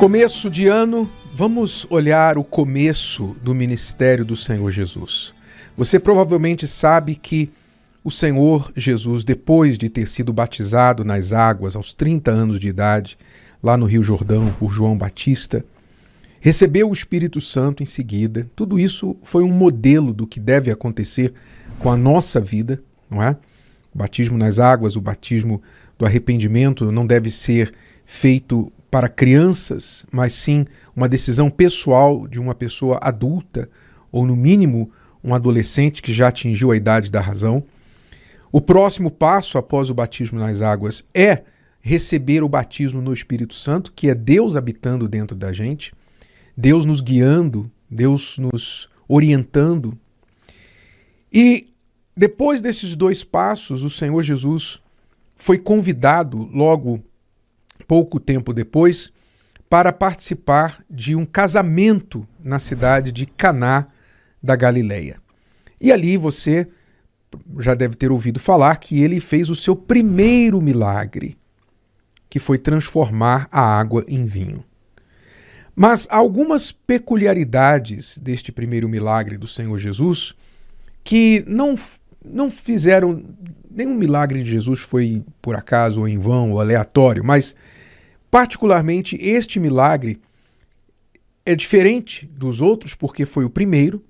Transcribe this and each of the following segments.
Começo de ano, vamos olhar o começo do ministério do Senhor Jesus. Você provavelmente sabe que o Senhor Jesus, depois de ter sido batizado nas águas aos 30 anos de idade, lá no Rio Jordão, por João Batista, recebeu o Espírito Santo em seguida. Tudo isso foi um modelo do que deve acontecer com a nossa vida, não é? O batismo nas águas, o batismo do arrependimento não deve ser feito para crianças, mas sim uma decisão pessoal de uma pessoa adulta, ou no mínimo um adolescente que já atingiu a idade da razão. O próximo passo após o batismo nas águas é receber o batismo no Espírito Santo, que é Deus habitando dentro da gente, Deus nos guiando, Deus nos orientando. E depois desses dois passos, o Senhor Jesus foi convidado logo pouco tempo depois, para participar de um casamento na cidade de Caná da Galileia. E ali você já deve ter ouvido falar que ele fez o seu primeiro milagre, que foi transformar a água em vinho. Mas há algumas peculiaridades deste primeiro milagre do Senhor Jesus que não fizeram... Nenhum milagre de Jesus foi por acaso ou em vão ou aleatório, mas particularmente este milagre é diferente dos outros porque foi o primeiro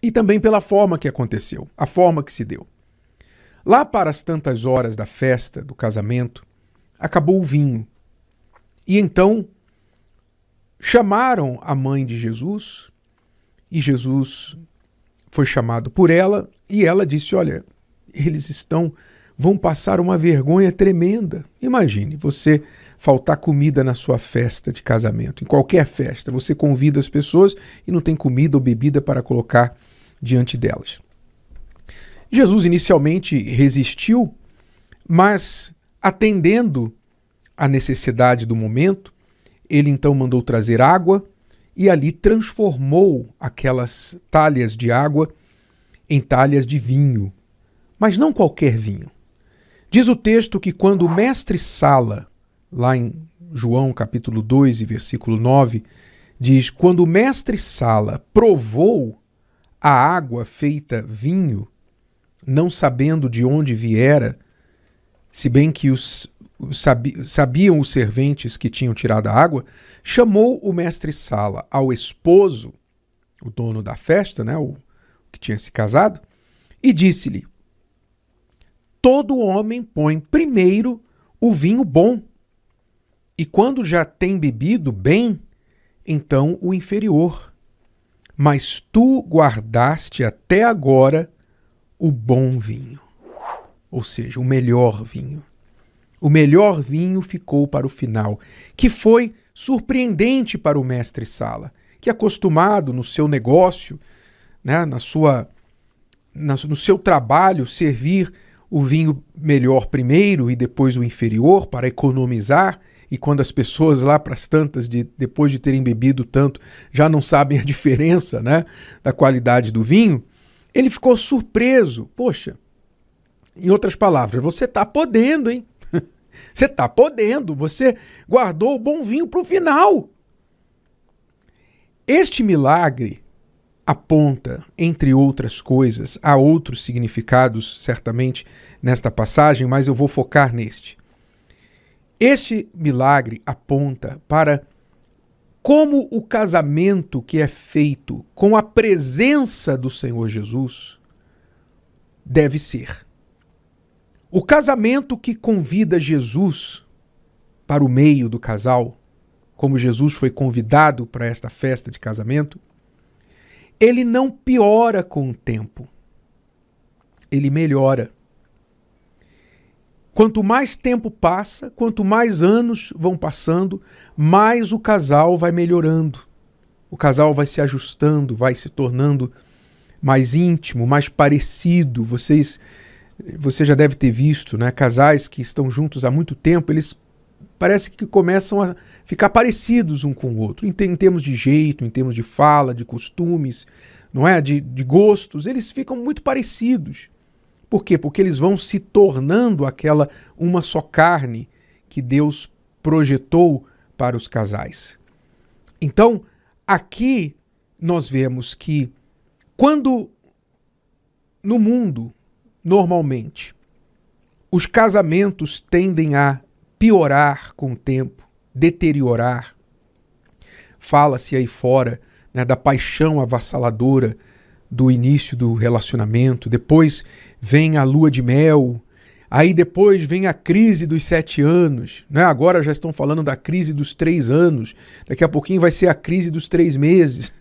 e também pela forma que aconteceu, a forma que se deu. Lá para as tantas horas da festa, do casamento, acabou o vinho. E então chamaram a mãe de Jesus e Jesus foi chamado por ela e ela disse: olha, eles vão passar uma vergonha tremenda. Imagine, você faltar comida na sua festa de casamento, em qualquer festa, você convida as pessoas e não tem comida ou bebida para colocar diante delas. Jesus inicialmente resistiu, mas atendendo à necessidade do momento, ele então mandou trazer água e ali transformou aquelas talhas de água em talhas de vinho. Mas não qualquer vinho. Diz o texto que quando o mestre Sala, lá em João capítulo 2 e versículo 9, diz: quando o mestre Sala provou a água feita vinho, não sabendo de onde viera, se bem que sabiam os serventes que tinham tirado a água, chamou o mestre Sala ao esposo, o dono da festa, né, o que tinha se casado, e disse-lhe: todo homem põe primeiro o vinho bom, e quando já tem bebido bem, então o inferior. Mas tu guardaste até agora o bom vinho, ou seja, o melhor vinho. O melhor vinho ficou para o final, que foi surpreendente para o mestre Sala, que acostumado no seu negócio, né, no seu trabalho, servir o vinho melhor primeiro e depois o inferior para economizar, e quando as pessoas lá para as tantas, depois de terem bebido tanto, já não sabem a diferença, né, da qualidade do vinho, ele ficou surpreso. Poxa, em outras palavras, você está podendo, hein? Você está podendo, você guardou o bom vinho para o final. Este milagre aponta, entre outras coisas, há outros significados, certamente, nesta passagem, mas eu vou focar neste. Este milagre aponta para como o casamento que é feito com a presença do Senhor Jesus deve ser. O casamento que convida Jesus para o meio do casal, como Jesus foi convidado para esta festa de casamento, ele não piora com o tempo, ele melhora. Quanto mais tempo passa, quanto mais anos vão passando, mais o casal vai melhorando. O casal vai se ajustando, vai se tornando mais íntimo, mais parecido. Você já deve ter visto, né? Casais que estão juntos há muito tempo, eles parece que começam a ficar parecidos um com o outro, em termos de jeito, em termos de fala, de costumes, não é? De gostos, eles ficam muito parecidos. Por quê? Porque eles vão se tornando aquela uma só carne que Deus projetou para os casais. Então, aqui nós vemos que quando no mundo, normalmente, os casamentos tendem a piorar com o tempo, deteriorar. Fala-se aí fora, né, da paixão avassaladora do início do relacionamento, depois vem a lua de mel, aí depois vem a crise dos 7 anos, né? Agora já estão falando da crise dos 3 anos, daqui a pouquinho vai ser a crise dos 3 meses,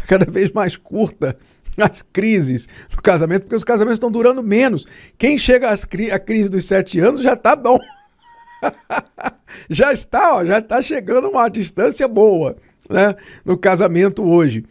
cada vez mais curta as crises no casamento, porque os casamentos estão durando menos. Quem chega à crise dos 7 anos já está bom. já está chegando a uma distância boa, né, no casamento hoje.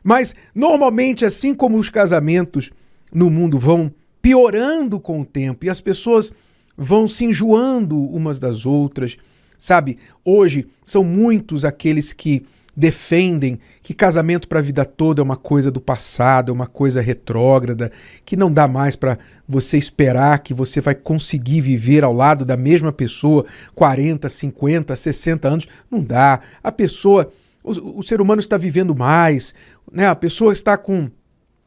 Mas, normalmente, assim como os casamentos no mundo vão piorando com o tempo e as pessoas vão se enjoando umas das outras, sabe? Hoje são muitos aqueles que defendem que casamento para a vida toda é uma coisa do passado, é uma coisa retrógrada, que não dá mais para você esperar que você vai conseguir viver ao lado da mesma pessoa 40, 50, 60 anos. Não dá. A pessoa, o ser humano está vivendo mais, né? A pessoa está com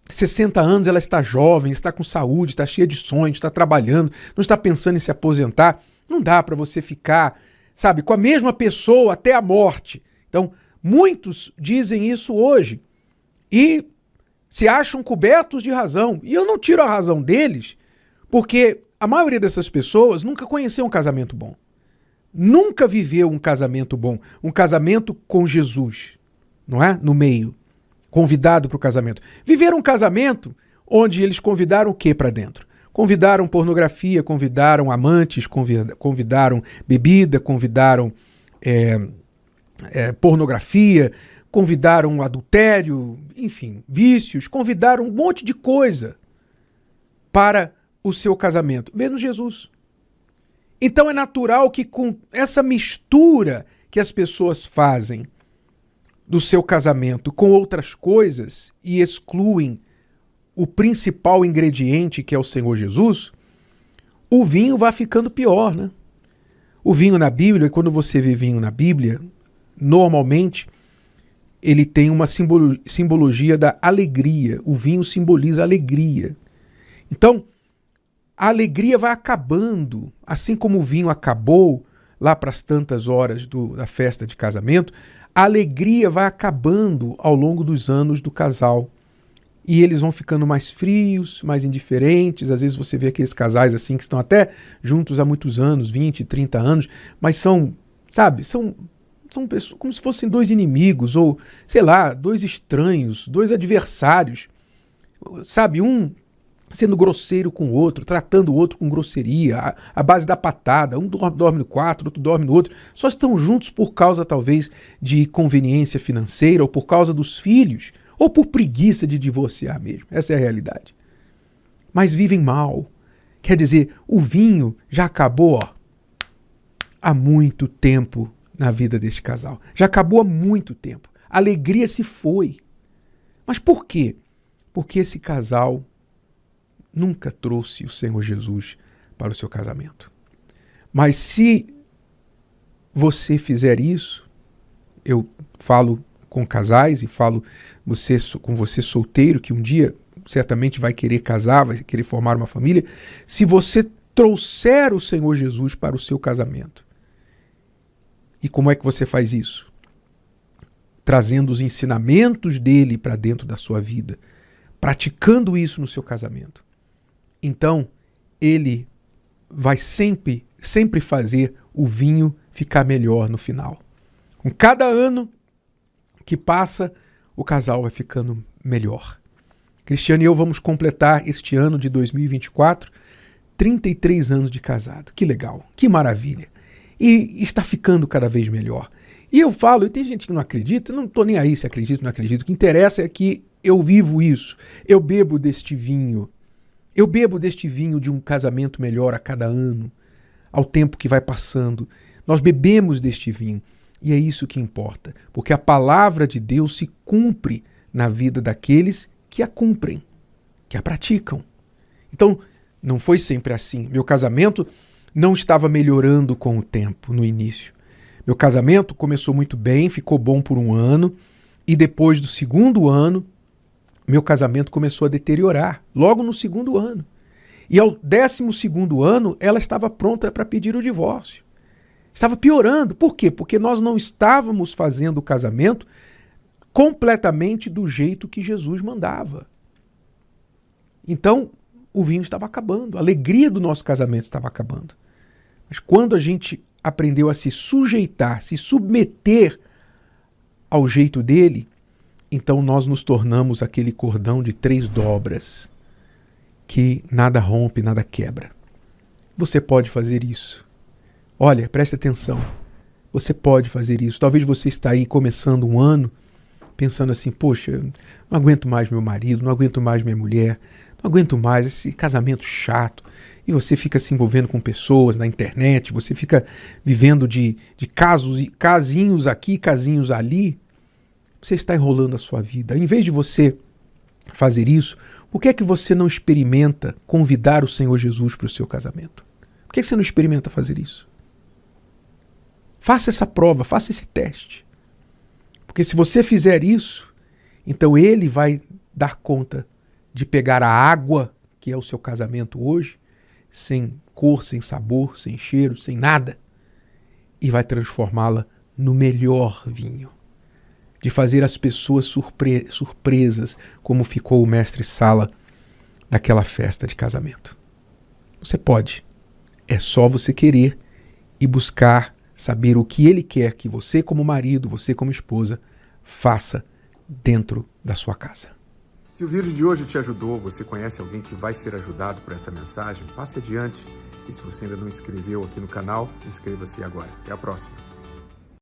60 anos, ela está jovem, está com saúde, está cheia de sonhos, está trabalhando, não está pensando em se aposentar. Não dá para você ficar, sabe, com a mesma pessoa até a morte. Então, muitos dizem isso hoje e se acham cobertos de razão. E eu não tiro a razão deles, porque a maioria dessas pessoas nunca conheceu um casamento bom. Nunca viveu um casamento bom. Um casamento com Jesus, não é? No meio. Convidado para o casamento. Viveram um casamento onde eles convidaram o que para dentro? Convidaram pornografia, convidaram amantes, convidaram bebida, convidaram pornografia, convidaram adultério, enfim, vícios, convidaram um monte de coisa para o seu casamento, menos Jesus. Então é natural que com essa mistura que as pessoas fazem do seu casamento com outras coisas e excluem o principal ingrediente, que é o Senhor Jesus, o vinho vai ficando pior, né? O vinho na Bíblia, quando você vê vinho na Bíblia, normalmente ele tem uma simbologia da alegria. O vinho simboliza a alegria. Então, a alegria vai acabando, assim como o vinho acabou lá para as tantas horas da festa de casamento, a alegria vai acabando ao longo dos anos do casal. E eles vão ficando mais frios, mais indiferentes. Às vezes você vê aqueles casais assim que estão até juntos há muitos anos, 20, 30 anos, mas são, sabe, são pessoas como se fossem 2 inimigos, ou, sei lá, 2 estranhos, 2 adversários. Sabe, um sendo grosseiro com o outro, tratando o outro com grosseria, a base da patada, um dorme no quarto, outro dorme no outro. Só estão juntos por causa, talvez, de conveniência financeira, ou por causa dos filhos, ou por preguiça de divorciar mesmo. Essa é a realidade. Mas vivem mal. Quer dizer, o vinho já acabou, há muito tempo na vida deste casal. Já acabou há muito tempo. A alegria se foi. Mas por quê? Porque esse casal nunca trouxe o Senhor Jesus para o seu casamento. Mas se você fizer isso, eu falo com casais e falo com você solteiro, que um dia certamente vai querer casar, vai querer formar uma família, se você trouxer o Senhor Jesus para o seu casamento. E como é que você faz isso? Trazendo os ensinamentos dele para dentro da sua vida, praticando isso no seu casamento. Então, ele vai sempre fazer o vinho ficar melhor no final. Com cada ano que passa, o casal vai ficando melhor. Cristiano e eu vamos completar este ano de 2024 33 anos de casado. Que legal, que maravilha. E está ficando cada vez melhor. E eu falo, e tem gente que não acredita, não estou nem aí se acredita ou não acredita. O que interessa é que eu vivo isso. Eu bebo deste vinho. Eu bebo deste vinho de um casamento melhor a cada ano, ao tempo que vai passando. Nós bebemos deste vinho. E é isso que importa, porque a palavra de Deus se cumpre na vida daqueles que a cumprem, que a praticam. Então, não foi sempre assim. Meu casamento não estava melhorando com o tempo, no início. Meu casamento começou muito bem, ficou bom por um ano, e depois do segundo ano, meu casamento começou a deteriorar, logo no segundo ano. E ao 12º ano, ela estava pronta para pedir o divórcio. Estava piorando. Por quê? Porque nós não estávamos fazendo o casamento completamente do jeito que Jesus mandava. Então, o vinho estava acabando, a alegria do nosso casamento estava acabando. Mas quando a gente aprendeu a se sujeitar, se submeter ao jeito dele, então nós nos tornamos aquele cordão de 3 dobras, que nada rompe, nada quebra. Você pode fazer isso. Olha, preste atenção. Você pode fazer isso. Talvez você está aí começando um ano pensando assim, poxa, não aguento mais meu marido, não aguento mais minha mulher, não aguento mais esse casamento chato. E você fica se envolvendo com pessoas na internet, você fica vivendo de casinhos aqui, casinhos ali. Você está enrolando a sua vida. Em vez de você fazer isso, por que é que você não experimenta convidar o Senhor Jesus para o seu casamento? Por que você não experimenta fazer isso? Faça essa prova, faça esse teste. Porque se você fizer isso, então ele vai dar conta de pegar a água, que é o seu casamento hoje, sem cor, sem sabor, sem cheiro, sem nada, e vai transformá-la no melhor vinho. De fazer as pessoas surpresas, como ficou o mestre Sala naquela festa de casamento. Você pode. É só você querer e buscar saber o que ele quer que você, como marido, você, como esposa, faça dentro da sua casa. Se o vídeo de hoje te ajudou, você conhece alguém que vai ser ajudado por essa mensagem, passe adiante. E se você ainda não inscreveu aqui no canal, inscreva-se agora. Até a próxima.